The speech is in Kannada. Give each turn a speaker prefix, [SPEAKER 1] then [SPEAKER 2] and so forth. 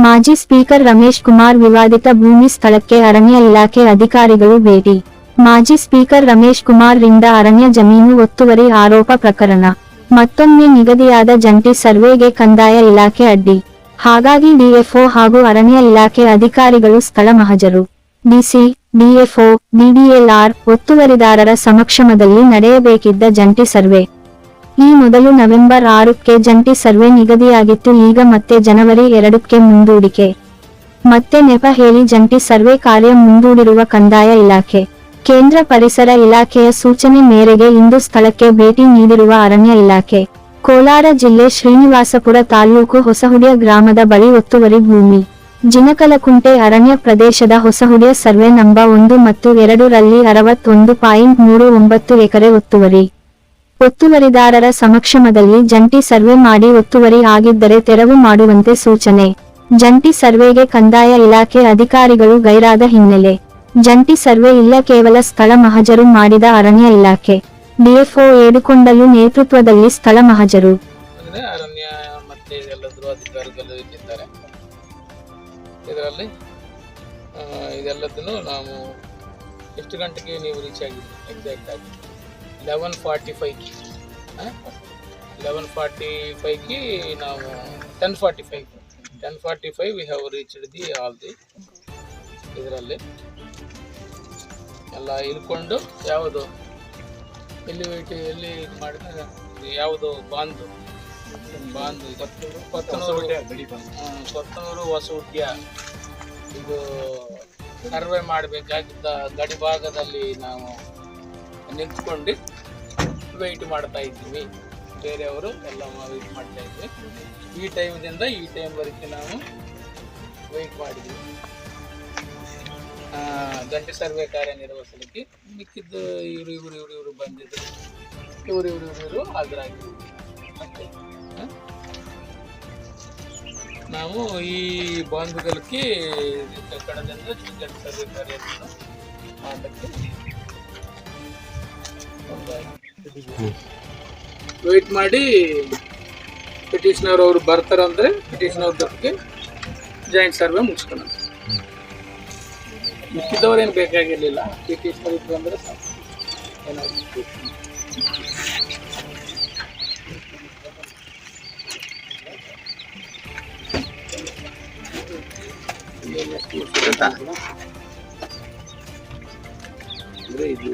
[SPEAKER 1] ಮಾಜಿ ಸ್ಪೀಕರ್ ರಮೇಶ್ ಕುಮಾರ್ ವಿವಾದಿತ ಭೂಮಿ ಸ್ಥಳಕ್ಕೆ ಅರಣ್ಯ ಇಲಾಖೆ ಅಧಿಕಾರಿಗಳು ಭೇಟಿ. ಮಾಜಿ ಸ್ಪೀಕರ್ ರಮೇಶ್ ಕುಮಾರ್ ರಿಂದ ಅರಣ್ಯ ಜಮೀನು ಒತ್ತುವರಿ ಆರೋಪ ಪ್ರಕರಣ. ಮತ್ತೊಮ್ಮೆ ನಿಗದಿಯಾದ ಜಂಟಿ ಸರ್ವೆಗೆ ಕಂದಾಯ ಇಲಾಖೆ ಅಡ್ಡಿ. ಹಾಗಾಗಿ ಡಿಎಫ್ಒ ಹಾಗೂ ಅರಣ್ಯ ಇಲಾಖೆ ಅಧಿಕಾರಿಗಳು ಸ್ಥಳ ಮಹಜರು. ಡಿಸಿ, ಡಿಎಫ್ಒ, ಡಿಡಿಎಲ್ಆರ್, ಒತ್ತುವರಿದಾರರ ಸಮಕ್ಷಮದಲ್ಲಿ ನಡೆಯಬೇಕಿದ್ದ ಜಂಟಿ ಸರ್ವೆ. ಈ ಮೊದಲು ನವೆಂಬರ್ 6ಕ್ಕೆ ಜಂಟಿ ಸರ್ವೆ ನಿಗದಿಯಾಗಿತ್ತು. ಈಗ ಮತ್ತೆ ಜನವರಿ 2ಕ್ಕೆ ಮುಂದೂಡಿಕೆ. ಮತ್ತೆ ನೆಪ ಹೇಳಿ ಜಂಟಿ ಸರ್ವೆ ಕಾರ್ಯ ಮುಂದೂಡಿರುವ ಕಂದಾಯ ಇಲಾಖೆ. ಕೇಂದ್ರ ಪರಿಸರ ಇಲಾಖೆಯ ಸೂಚನೆ ಮೇರೆಗೆ ಇಂದು ಸ್ಥಳಕ್ಕೆ ಭೇಟಿ ನೀಡಿರುವ ಅರಣ್ಯ ಇಲಾಖೆ. ಕೋಲಾರ ಜಿಲ್ಲೆ ಶ್ರೀನಿವಾಸಪುರ ತಾಲೂಕು ಹೊಸಹುಡಿಯ ಗ್ರಾಮದ ಬಳಿ ಒತ್ತುವರಿ ಭೂಮಿ. ಜಿನಕಲಕುಂಟೆ ಅರಣ್ಯ ಪ್ರದೇಶದ ಹೊಸಹುಡಿಯ ಸರ್ವೆ ನಂಬರ್ 1 ಮತ್ತು 2 ರಲ್ಲಿ 61.39 ಎಕರೆ ಒತ್ತುವರಿ. ಒತ್ತುವರಿದಾರರ ಸಮಕ್ಷಮದಲ್ಲಿ ಜಂಟಿ ಸರ್ವೆ ಮಾಡಿ ಒತ್ತುವರಿ ಆಗಿದ್ದರೆ ತೆರವು ಮಾಡುವಂತೆ ಸೂಚನೆ. ಜಂಟಿ ಸರ್ವೆಗೆ ಕಂದಾಯ ಇಲಾಖೆ ಅಧಿಕಾರಿಗಳು ಗೈರಾದ ಹಿನ್ನೆಲೆ ಜಂಟಿ ಸರ್ವೆ ಇಲ್ಲ, ಕೇವಲ ಸ್ಥಳ ಮಹಜರು ಮಾಡಿದ ಅರಣ್ಯ ಇಲಾಖೆ. ಡಿಎಫ್ಒ ಏಡುಕೊಂಡಲು ನೇತೃತ್ವದಲ್ಲಿ ಸ್ಥಳ ಮಹಜರು.
[SPEAKER 2] ಅರಣ್ಯ ಮತ್ತೆ ಅಧಿಕಾರಿಗಳು ಇದ್ದಾರೆ. ಇದರಲ್ಲಿ ಇದೆಲ್ಲದನ್ನು ನಾವು ಎಷ್ಟು ಗಂಟೆಗೆ ನೀವು ರೀಚ್ ಆಗಿದ್ದೀವಿ? ಎಕ್ಸಾಕ್ಟ್ ಆಗಿ 11:45ಗೆ ನಾವು 10:45 we have reached the all the. ಇದರಲ್ಲಿ ಎಲ್ಲ ಇಳ್ಕೊಂಡು ಯಾವುದು ಎಲ್ಲಿ ಇದು ಮಾಡಿದ್ರೆ ಯಾವುದು ಬಾಂದು ಕೊತ್ತನೂರು ಹೊಸಹುಡ್ಯ ಇದು ಸರ್ವೆ ಮಾಡಬೇಕಾಗಿದ್ದ ಗಡಿ ಭಾಗದಲ್ಲಿ ನಾವು ನಿಂತ್ಕೊಂಡು ವೆಯ್ಟ್ ಮಾಡ್ತಾ ಇದ್ದೀವಿ. ಬೇರೆಯವರು ಎಲ್ಲ ವೆಯ್ಟ್ ಮಾಡ್ತಾ ಇದ್ವಿ. ಈ ಟೈಮ್ದಿಂದ ಈ ಟೈಮ್ವರೆಗೆ ನಾವು ವೆಯ್ಟ್ ಮಾಡಿದ್ವಿ ಜಂಟಿ ಸರ್ವೆ ಕಾರ್ಯನಿರ್ವಹಿಸಲಿಕ್ಕೆ. ಮಿಕ್ಕಿದ್ದು ಇವರು ಬಂದಿದ್ರು, ಇವರು ಹಾಜರಾಗಿದ್ರು. ಮತ್ತೆ ನಾವು ಈ ಬಾಂಧುಗಳಿಗೆ ಕಡದಿಂದ ಜಂಟಿ ಸರ್ವೆ ಕಾರ್ಯವನ್ನು ಮಾಡಲಿಕ್ಕೆ ವೆಯ್ಟ್ ಮಾಡಿ ಪಿಟಿಷನರ್ ಅವರು ಬರ್ತಾರಂದ್ರೆ ಪಿಟಿಷನರ್ ಜೊತೆಗೆ ಜಾಯಿಂಟ್ ಸರ್ವೆ ಮುಗಿಸ್ಕೊಳ್ಳೋಣ. ಮಿಕ್ಕಿದವ್ರೇನು ಬೇಕಾಗಿರಲಿಲ್ಲ, ಪಿಟಿಷನರ್ ಇತ್ತು ಅಂದರೆ ಸಾಕು. ಇದು